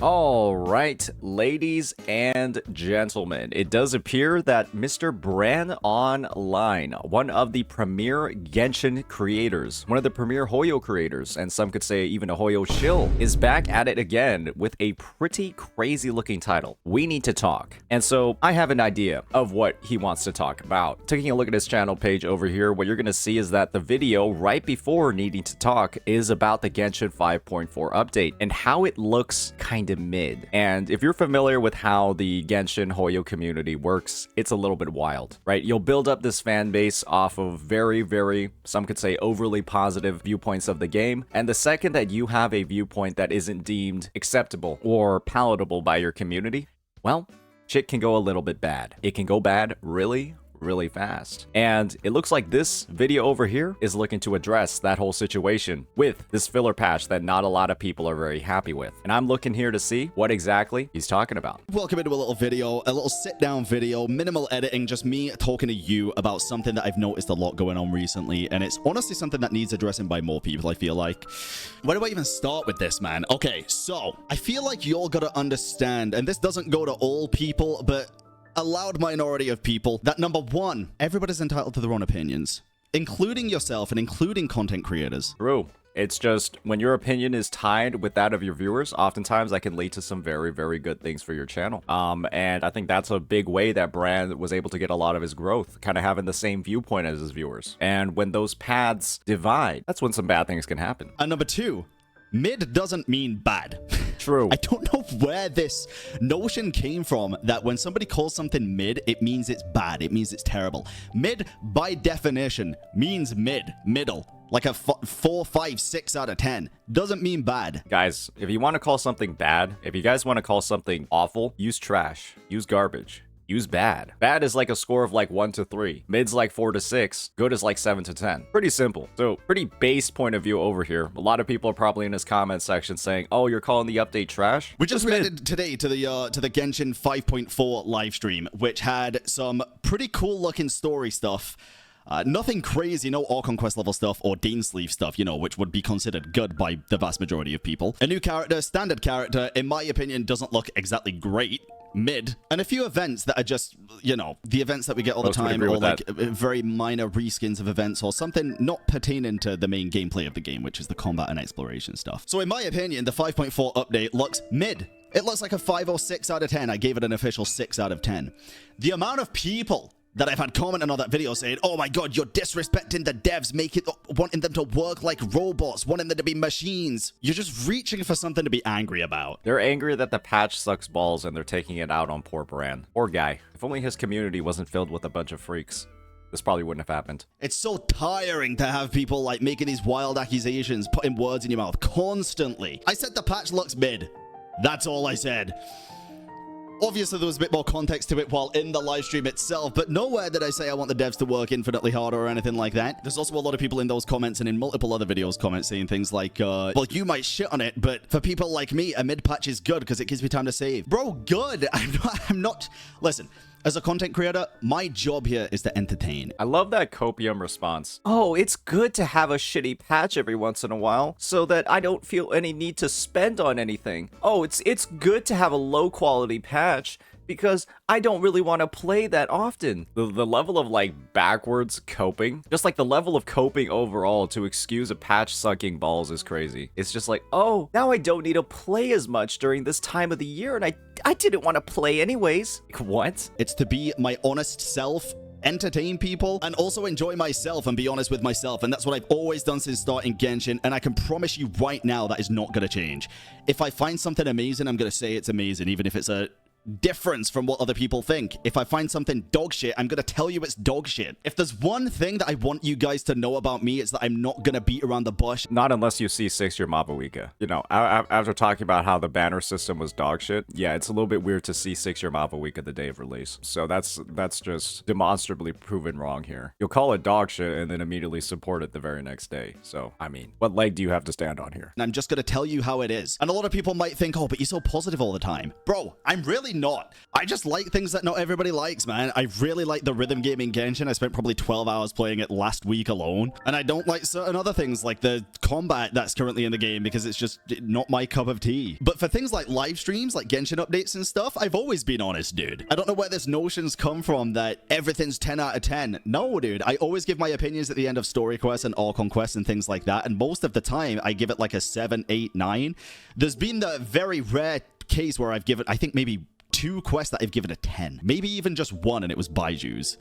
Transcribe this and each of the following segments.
All right, ladies and gentlemen, it does appear that Mr. Bran Online, one of the premier Genshin creators, one of the premier Hoyo creators, and some could say even a Hoyoshill, is back at it again with a pretty crazy looking title. We need to talk. And so I have an idea of what he wants to talk about. Taking a look at his channel page over here, what you're going to see is that the video right before needing to talk is about the Genshin 5.4 update and how it looks kind of mid. And if you're familiar with how the Genshin Hoyo community works, it's a little bit wild, right? You'll build up this fan base off of very, some could say overly positive viewpoints of the game. And the second that you have a viewpoint that isn't deemed acceptable or palatable by your community, well, shit can go a little bit bad. It can go bad really fast. And it looks like this video over here is looking to address that whole situation with this filler patch that not a lot of people are very happy with. And I'm looking here to see what exactly he's talking about. Welcome into a little video, a little sit-down video, minimal editing, just me talking to you about something that I've noticed a lot going on recently, and it's honestly something that needs addressing by more people, I feel like. Where do I even start with this, man? Okay, so I feel like y'all gotta understand, and this doesn't go to all people, but a loud minority of people, that number one, everybody's entitled to their own opinions, including yourself and including content creators. True. It's just when your opinion is tied with that of your viewers, oftentimes that can lead to some very good things for your channel. And I think that's a big way that Bran was able to get a lot of his growth, kind of having the same viewpoint as his viewers. And when those paths divide, that's when some bad things can happen. And number two, mid doesn't mean bad. True. I don't know where this notion came from that when somebody calls something mid, it means it's bad. It means it's terrible. Mid, by definition, means middle. Like a 4, 5, 6 out of 10. Doesn't mean bad. Guys, if you want to call something bad, if you guys want to call something awful, use trash, use garbage. Use bad. Bad is like a score of like 1 to 3. Mid's like 4 to 6. Good is like 7 to 10. Pretty simple. So pretty base point of view over here. A lot of people are probably in this comment section saying, "Oh, you're calling the update trash?" We just reacted today to the Genshin 5.4 live stream, which had some pretty cool looking story stuff. Nothing crazy, no Ore Conquest level stuff or Dean Sleeve stuff, you know, which would be considered good by the vast majority of people. A new character, standard character, in my opinion, doesn't look exactly great. Mid, and a few events that are just, you know, the events that we get all the time, or like very minor reskins of events or something not pertaining to the main gameplay of the game, which is the combat and exploration stuff. So in my opinion, the 5.4 update looks mid. It looks like a 5 or 6 out of 10. I gave it an official 6 out of 10. The amount of people that I've had commenting on that video saying, "Oh my god, you're disrespecting the devs, wanting them to work like robots, wanting them to be machines." You're just reaching for something to be angry about. They're angry that the patch sucks balls and they're taking it out on poor Bran. Poor guy. If only his community wasn't filled with a bunch of freaks, this probably wouldn't have happened. It's so tiring to have people like making these wild accusations, putting words in your mouth constantly. I said the patch looks mid. That's all I said. Obviously, there was a bit more context to it while in the live stream itself, but nowhere did I say I want the devs to work infinitely harder or anything like that. There's also a lot of people in those comments and in multiple other videos comments saying things like, well, you might shit on it, but for people like me, a mid patch is good because it gives me time to save. Bro, good. I'm not... Listen, as a content creator, my job here is to entertain. I love that copium response. "Oh, it's good to have a shitty patch every once in a while so that I don't feel any need to spend on anything. Oh, it's good to have a low quality patch because I don't really want to play that often." The level of like backwards coping, just like the level of coping overall to excuse a patch sucking balls is crazy. It's just like, "Oh, now I don't need to play as much during this time of the year and I didn't want to play anyways." Like, what? It's to be my honest self, entertain people, and also enjoy myself and be honest with myself. And that's what I've always done since starting Genshin, and I can promise you right now that is not going to change. If I find something amazing, I'm going to say it's amazing, even if it's a difference from what other people think. If I find something dog shit, I'm gonna tell you it's dog shit. If there's one thing that I want you guys to know about me, it's that I'm not gonna beat around the bush. Not unless you see 6-year Mavawika. You know, after talking about how the banner system was dog shit, yeah, it's a little bit weird to see 6-year Mavawika the day of release. So that's just demonstrably proven wrong here. You'll call it dog shit and then immediately support it the very next day. So, I mean, what leg do you have to stand on here? And I'm just gonna tell you how it is. And a lot of people might think, "Oh, but you're so positive all the time." Bro, I'm really really not. I just like things that not everybody likes, man. I really like the rhythm game in Genshin. I spent probably 12 hours playing it last week alone. And I don't like certain other things like the combat that's currently in the game because it's just not my cup of tea. But for things like live streams, like Genshin updates and stuff, I've always been honest, dude. I don't know where this notions come from that everything's 10 out of 10. No, dude. I always give my opinions at the end of story quests and all conquests and things like that. And most of the time, I give it like a 7, 8, 9. There's been the very rare case where I've given, I think maybe 2 quests that I've given a 10. Maybe even just 1, and it was Baiju's,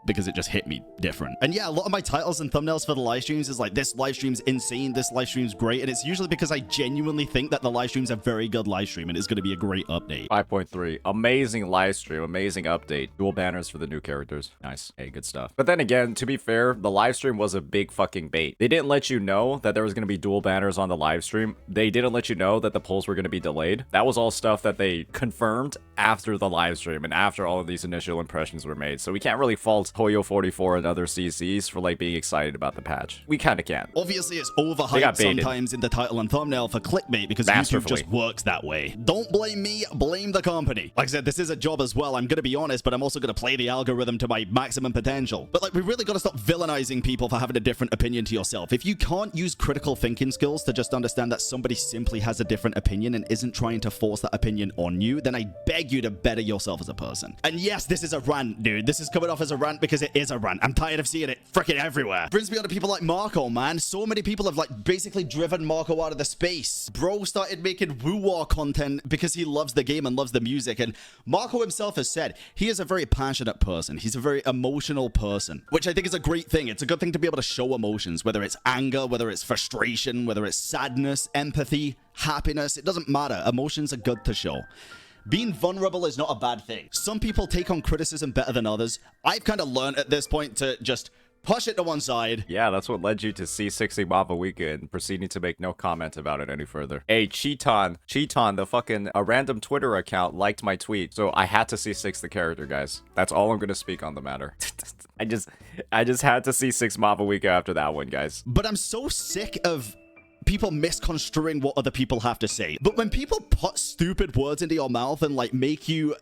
because it just hit me different. And yeah, a lot of my titles and thumbnails for the live streams is like, this live stream's insane, this live stream's great, and it's usually because I genuinely think that the live stream's a very good live stream and it's going to be a great update. 5.3, amazing live stream, amazing update, dual banners for the new characters. Nice. Hey, good stuff. But then again, to be fair, the live stream was a big fucking bait. They didn't let you know that there was going to be dual banners on the live stream. They didn't let you know that the polls were going to be delayed. That was all stuff that they confirmed after the live stream and after all of these initial impressions were made. So we can't really fault Hoyo44 and other CCs for like being excited about the patch. We kind of can. Obviously, it's overhyped sometimes in the title and thumbnail for clickbait because YouTube just works that way. Don't blame me, blame the company. Like I said, this is a job as well. I'm going to be honest, but I'm also going to play the algorithm to my maximum potential. But like, we really got to stop villainizing people for having a different opinion to yourself. If you can't use critical thinking skills to just understand that somebody simply has a different opinion and isn't trying to force that opinion on you, then I beg you to better yourself as a person. And yes, this is a rant, dude. This is coming off as a rant because it is a rant. I'm tired of seeing it freaking everywhere. Brings me on to people like Marco, man. So many people have like basically driven Marco out of the space. Bro started making woo-wah content because he loves the game and loves the music. And Marco himself has said he is a very passionate person. He's a very emotional person, which I think is a great thing. It's a good thing to be able to show emotions, whether it's anger, whether it's frustration, whether it's sadness, empathy, happiness. It doesn't matter. Emotions are good to show. Being vulnerable is not a bad thing. Some people take on criticism better than others. I've kind of learned at this point to just push it to one side. Yeah, that's what led you to C60 Mava Weekend, proceeding to make no comment about it any further. Hey, Cheaton, the fucking a random Twitter account liked my tweet, so I had to C6 the character, guys. That's all I'm gonna speak on the matter. I just had to C6 Mava Week after that one, guys. But I'm so sick of people misconstruing what other people have to say. But when people put stupid words into your mouth and like make you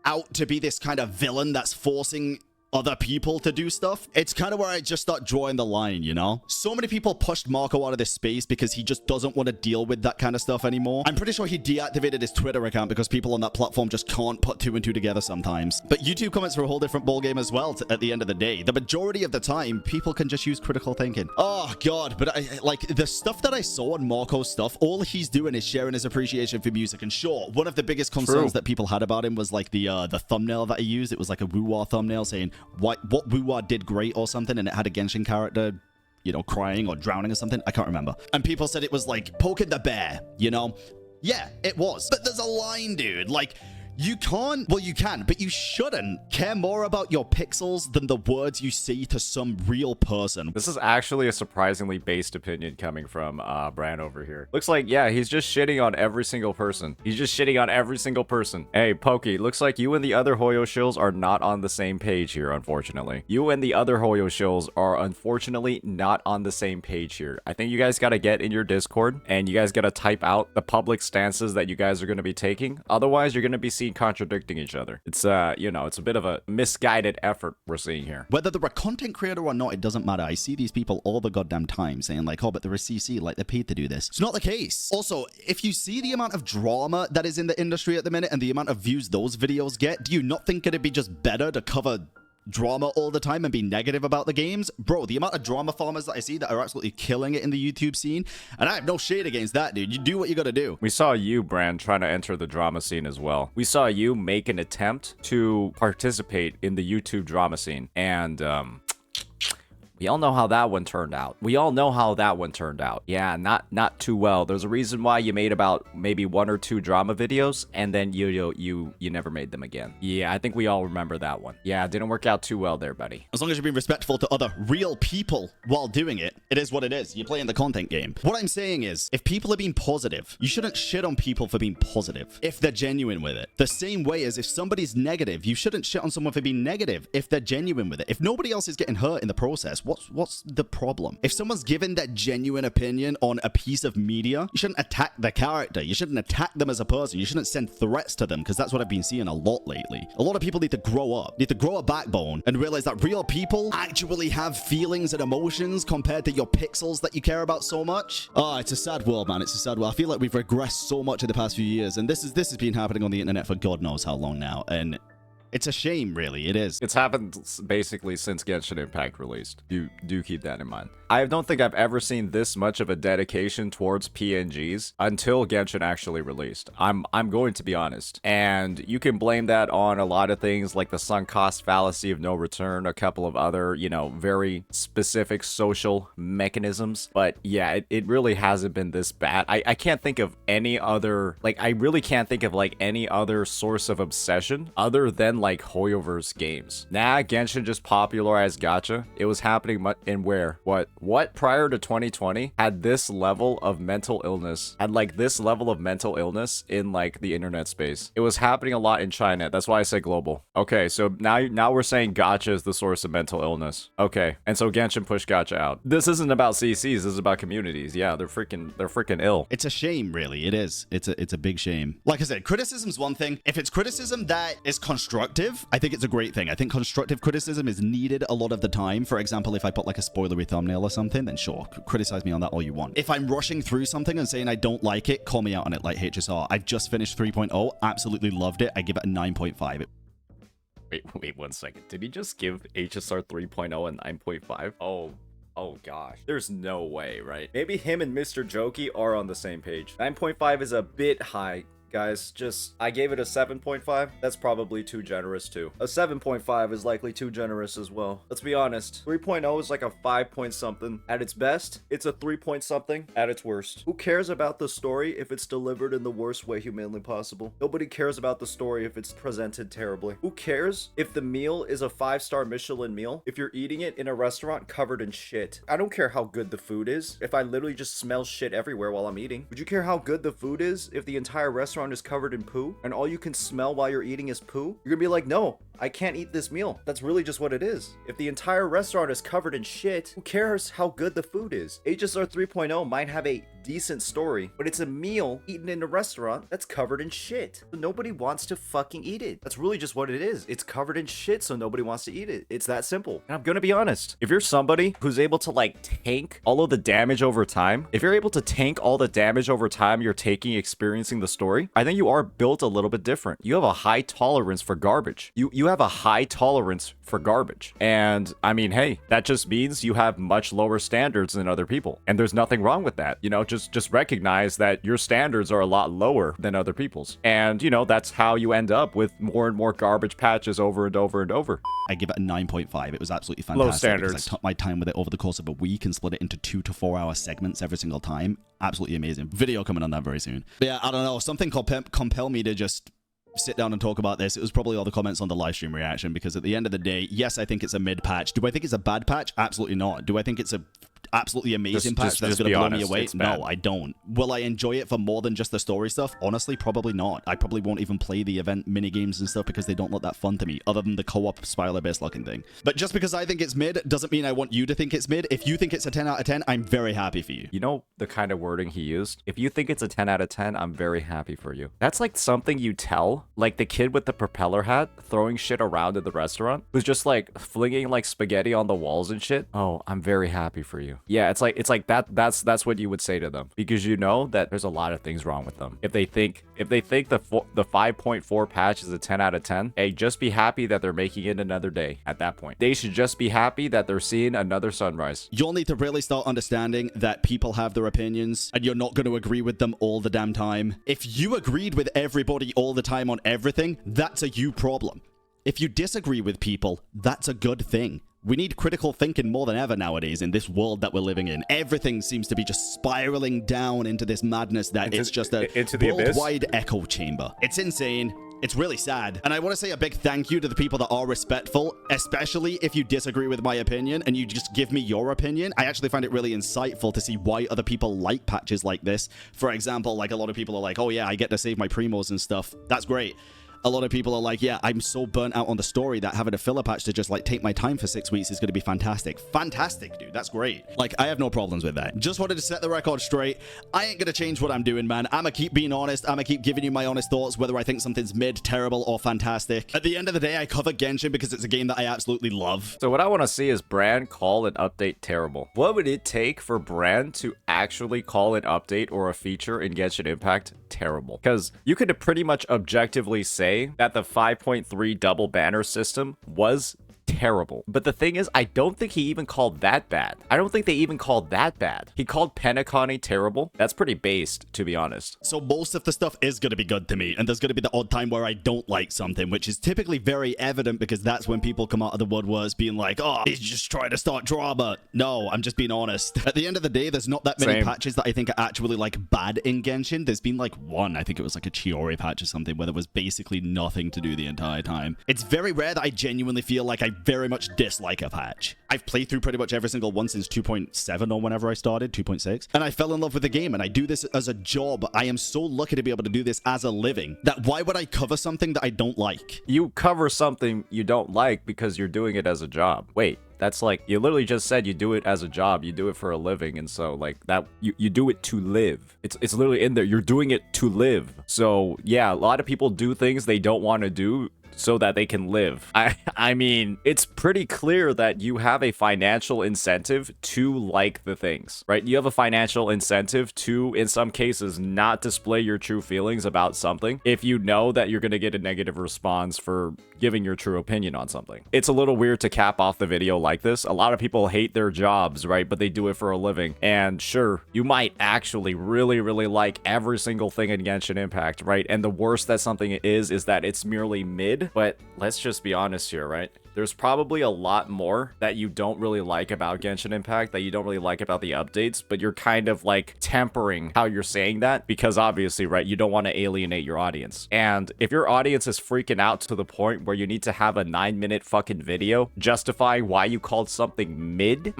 out to be this kind of villain that's forcing other people to do stuff, it's kind of where I just start drawing the line, you know? So many people pushed Marco out of this space because he just doesn't want to deal with that kind of stuff anymore. I'm pretty sure he deactivated his Twitter account because people on that platform just can't put 2 and 2 together sometimes. But YouTube comments are a whole different ballgame as well at the end of the day. The majority of the time, people can just use critical thinking. Oh, God. But like the stuff that I saw on Marco's stuff, all he's doing is sharing his appreciation for music. And sure, one of the biggest concerns that people had about him was like the thumbnail that he used. It was like a woo-wah thumbnail saying, what woo-wah did great or something, and it had a Genshin character, you know, crying or drowning or something. I can't remember. And people said it was like poking the bear, you know? Yeah, it was. But there's a line, dude. Like, you can't, well, you can, but you shouldn't care more about your pixels than the words you say to some real person. This is actually a surprisingly based opinion coming from Bran over here. Looks like, yeah, he's just shitting on every single person. He's just shitting on every single person. Hey, Pokey, looks like you and the other Hoyoshills are not on the same page here, unfortunately. You and the other Hoyoshills are unfortunately not on the same page here. I think you guys gotta get in your Discord and you guys gotta type out the public stances that you guys are gonna be taking. Otherwise, you're gonna be seeing contradicting each other. It's you know, it's a bit of a misguided effort we're seeing here. Whether they're a content creator or not, it doesn't matter. I see these people all the goddamn time saying like, oh, but they're a CC, like they're paid to do this. It's not the case. Also, if you see the amount of drama that is in the industry at the minute and the amount of views those videos get, do you not think it'd be just better to cover drama all the time and be negative about the games? Bro, the amount of drama farmers that I see that are absolutely killing it in the YouTube scene, and I have no shade against that, dude. You do what you gotta do. We saw you, Bran, trying to enter the drama scene as well. We saw you make an attempt to participate in the YouTube drama scene, and we all know how that one turned out. Yeah, not too well. There's a reason why you made about maybe 1 or 2 drama videos, and then you never made them again. Yeah, I think we all remember that one. Yeah, it didn't work out too well there, buddy. As long as you're being respectful to other real people while doing it, it is what it is. You're playing the content game. What I'm saying is, if people are being positive, you shouldn't shit on people for being positive if they're genuine with it. The same way as if somebody's negative, you shouldn't shit on someone for being negative if they're genuine with it. If nobody else is getting hurt in the process, What's the problem? If someone's given that genuine opinion on a piece of media, you shouldn't attack the character. You shouldn't attack them as a person. You shouldn't send threats to them, because that's what I've been seeing a lot lately. A lot of people need to grow up, need to grow a backbone, and realize that real people actually have feelings and emotions compared to your pixels that you care about so much. Oh, it's a sad world, man. It's a sad world. I feel like we've regressed so much in the past few years, and this has been happening on the internet for God knows how long now, and it's a shame, really. It is. It's happened basically since Genshin Impact released. Do keep that in mind. I don't think I've ever seen this much of a dedication towards PNGs until Genshin actually released. I'm going to be honest. And you can blame that on a lot of things like the sunk cost fallacy of no return, a couple of other, you know, very specific social mechanisms. But yeah, it really hasn't been this bad. I can't think of any other, like, I really can't think of like any other source of obsession other than like Hoyoverse games. Nah, Genshin just popularized gacha. It was happening in where? What prior to 2020 had this level of mental illness, in like the internet space? It was happening a lot in China. That's why I say global. Okay, so now we're saying gacha is the source of mental illness. Okay, and so Genshin pushed gacha out. This isn't about CCs, this is about communities. Yeah, they're freaking ill. It's a shame, really. It is. It's a big shame. Like I said, criticism's one thing. If it's criticism that is constructive, I think it's a great thing. I think constructive criticism is needed a lot of the time. For example, if I put like a spoilery thumbnail or something, then sure, criticize me on that all you want. If I'm rushing through something and saying I don't like it, call me out on it like HSR. I just finished 3.0, absolutely loved it. I give it a 9.5. Wait 1 second. Did he just give HSR 3.0 a 9.5? Oh gosh. There's no way, right? Maybe him and Mr. Jokey are on the same page. 9.5 is a bit high. Guys, I gave it a 7.5. That's probably too generous too. A 7.5 is likely too generous as well. Let's be honest. 3.0 is like a 5 point something. At its best, it's a 3 point something at its worst. Who cares about the story if it's delivered in the worst way humanly possible? Nobody cares about the story if it's presented terribly. Who cares if the meal is a 5-star Michelin meal if you're eating it in a restaurant covered in shit? I don't care how good the food is if I literally just smell shit everywhere while I'm eating. Would you care how good the food is if the entire restaurant is covered in poo and all you can smell while you're eating is poo? You're gonna be like, no, I can't eat this meal. That's really just what it is. If the entire restaurant is covered in shit, who cares how good the food is? HSR 3.0 might have a decent story, but it's a meal eaten in a restaurant that's covered in shit. So nobody wants to fucking eat it. That's really just what it is. It's covered in shit, so nobody wants to eat it. It's that simple. And I'm gonna be honest. If you're somebody who's able to like tank all of the damage over time, if you're able to tank all the damage over time you're taking experiencing the story, I think you are built a little bit different. You have a high tolerance for garbage. You have a high tolerance for garbage. And I mean, hey, that just means you have much lower standards than other people. And there's nothing wrong with that. You know, just recognize that your standards are a lot lower than other people's. And, you know, that's how you end up with more and more garbage patches over and over and over. I give it a 9.5. It was absolutely fantastic. Low standards. I took my time with it over the course of a week and split it into 2 to 4 hour segments every single time. Absolutely amazing. Video coming on that very soon. But yeah, I don't know. Something compelled me to just sit down and talk about this. It was probably all the comments on the live stream reaction, because at the end of the day, yes, I think it's a mid patch. Do I think it's a bad patch? Absolutely not. Do I think it's a absolutely amazing patch that's going to blow me away? No, I don't. Will I enjoy it for more than just the story stuff? Honestly, probably not. I probably won't even play the event mini games and stuff because they don't look that fun to me, other than the co-op spiral-based looking thing. But just because I think it's mid doesn't mean I want you to think it's mid. If you think it's a 10 out of 10, I'm very happy for you. You know the kind of wording he used? If you think it's a 10 out of 10, I'm very happy for you. That's like something you tell, like the kid with the propeller hat throwing shit around in the restaurant, who's just like flinging like spaghetti on the walls and shit. Oh, I'm very happy for you. Yeah, it's like that's what you would say to them, because you know that there's a lot of things wrong with them. If they think the 5.4 patch is a 10 out of 10, hey, just be happy that they're making it another day. At that point, they should just be happy that they're seeing another sunrise. You'll need to really start understanding that people have their opinions and you're not going to agree with them all the damn time. If you agreed with everybody all the time on everything, that's a you problem. If you disagree with people, that's a good thing. We need critical thinking more than ever nowadays in this world that we're living in. Everything seems to be just spiraling down into this madness that it's just a worldwide echo chamber. It's insane. It's really sad. And I want to say a big thank you to the people that are respectful, especially if you disagree with my opinion and you just give me your opinion. I actually find it really insightful to see why other people like patches like this. For example, like a lot of people are like, oh yeah, I get to save my primos and stuff. That's great. A lot of people are like, yeah, I'm so burnt out on the story that having a filler patch to just like take my time for 6 weeks is going to be fantastic. Fantastic, dude. That's great. Like, I have no problems with that. Just wanted to set the record straight. I ain't going to change what I'm doing, man. I'm going to keep being honest. I'm going to keep giving you my honest thoughts, whether I think something's mid, terrible, or fantastic. At the end of the day, I cover Genshin because it's a game that I absolutely love. So what I want to see is Bran call an update terrible. What would it take for Bran to actually call an update or a feature in Genshin Impact terrible? Because you could pretty much objectively say that the 5.3 double banner system was terrible. But the thing is, I don't think he even called that bad. I don't think they even called that bad. He called Penacony terrible. That's pretty based, to be honest. So most of the stuff is going to be good to me, and there's going to be the odd time where I don't like something, which is typically very evident because that's when people come out of the woodworks being like, oh, he's just trying to start drama. No, I'm just being honest. At the end of the day, there's not that many patches that I think are actually like bad in Genshin. There's been like one, I think it was like a Chiori patch or something, where there was basically nothing to do the entire time. It's very rare that I genuinely feel like I very much dislike a patch. I've played through pretty much every single one since 2.7 or whenever I started, 2.6, and I fell in love with the game, and I do this as a job. I am so lucky to be able to do this as a living that why would I cover something that I don't like? You cover something you don't like because you're doing it as a job. Wait, that's like, you literally just said you do it as a job, you do it for a living, and so like that, you do it to live. It's literally in there, you're doing it to live. So yeah, a lot of people do things they don't want to do so that they can live. I mean, it's pretty clear that you have a financial incentive to like the things, right? You have a financial incentive to, in some cases, not display your true feelings about something if you know that you're going to get a negative response for giving your true opinion on something. It's a little weird to cap off the video like this. A lot of people hate their jobs, right? But they do it for a living. And sure, you might actually really, really like every single thing in Genshin Impact, right? And the worst that something is that it's merely mid. But let's just be honest here, right? There's probably a lot more that you don't really like about Genshin Impact, that you don't really like about the updates, but you're kind of like tempering how you're saying that because obviously, right, you don't want to alienate your audience. And if your audience is freaking out to the point where you need to have a 9-minute fucking video justifying why you called something mid,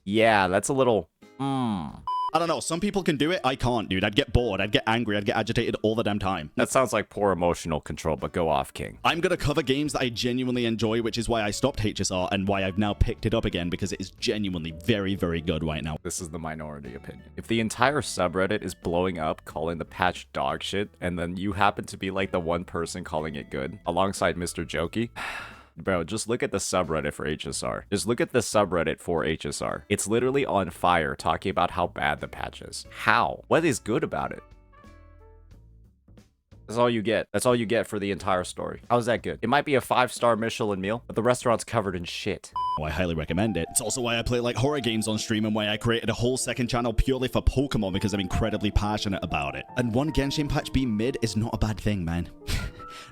yeah, that's a little, I don't know. Some people can do it. I can't, dude. I'd get bored. I'd get angry. I'd get agitated all the damn time. That sounds like poor emotional control, but go off, King. I'm going to cover games that I genuinely enjoy, which is why I stopped HSR and why I've now picked it up again, because it is genuinely very, very good right now. This is the minority opinion. If the entire subreddit is blowing up, calling the patch dog shit, and then you happen to be like the one person calling it good, alongside Mr. Jokey, bro, just look at the subreddit for HSR. Just look at the subreddit for HSR. It's literally on fire talking about how bad the patch is. How? What is good about it? That's all you get. That's all you get for the entire story. How's that good? It might be a 5-star Michelin meal, but the restaurant's covered in shit. I highly recommend it. It's also why I play like horror games on stream and why I created a whole second channel purely for Pokemon, because I'm incredibly passionate about it. And one Genshin patch being mid is not a bad thing, man.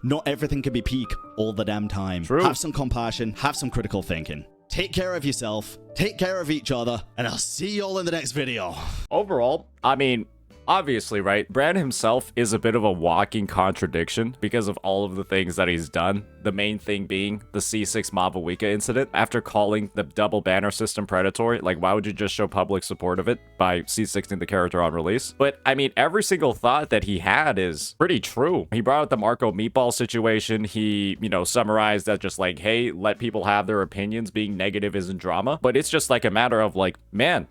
Not everything can be peak all the damn time. True. Have some compassion, have some critical thinking. Take care of yourself, take care of each other, and I'll see y'all in the next video. Overall, I mean, obviously, right, Bran himself is a bit of a walking contradiction because of all of the things that he's done. The main thing being the C6 Mavuika incident. After calling the double banner system predatory, like, why would you just show public support of it by C6ing the character on release? But, I mean, every single thought that he had is pretty true. He brought up the Marco Meatball situation. He, you know, summarized that just like, hey, let people have their opinions. Being negative isn't drama. But it's just like a matter of like, man,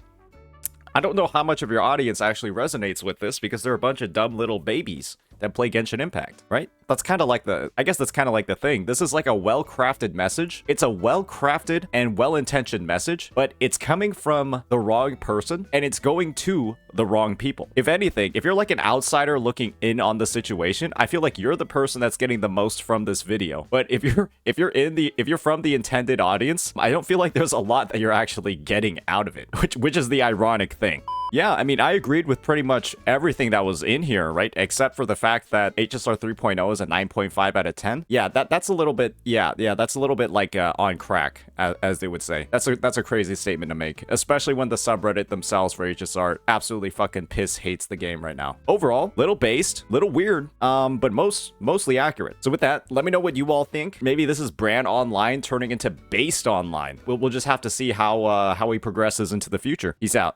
I don't know how much of your audience actually resonates with this because they're a bunch of dumb little babies that play Genshin Impact, right? That's kind of like I guess that's kind of like the thing. This is like a well-crafted message. It's a well-crafted and well-intentioned message, but it's coming from the wrong person and it's going to the wrong people. If anything, if you're like an outsider looking in on the situation, I feel like you're the person that's getting the most from this video. But if you're from the intended audience, I don't feel like there's a lot that you're actually getting out of it, which is the ironic thing. Yeah, I mean, I agreed with pretty much everything that was in here, right? Except for the fact that HSR 3.0 is a 9.5 out of 10. Yeah, that's a little bit, yeah, that's a little bit like on crack, as they would say. That's a crazy statement to make, especially when the subreddit themselves for HSR absolutely fucking hates the game right now. Overall, little based, little weird, but mostly accurate. So with that, let me know what you all think. Maybe this is Bran Online turning into based online. We'll just have to see how he progresses into the future. Peace out.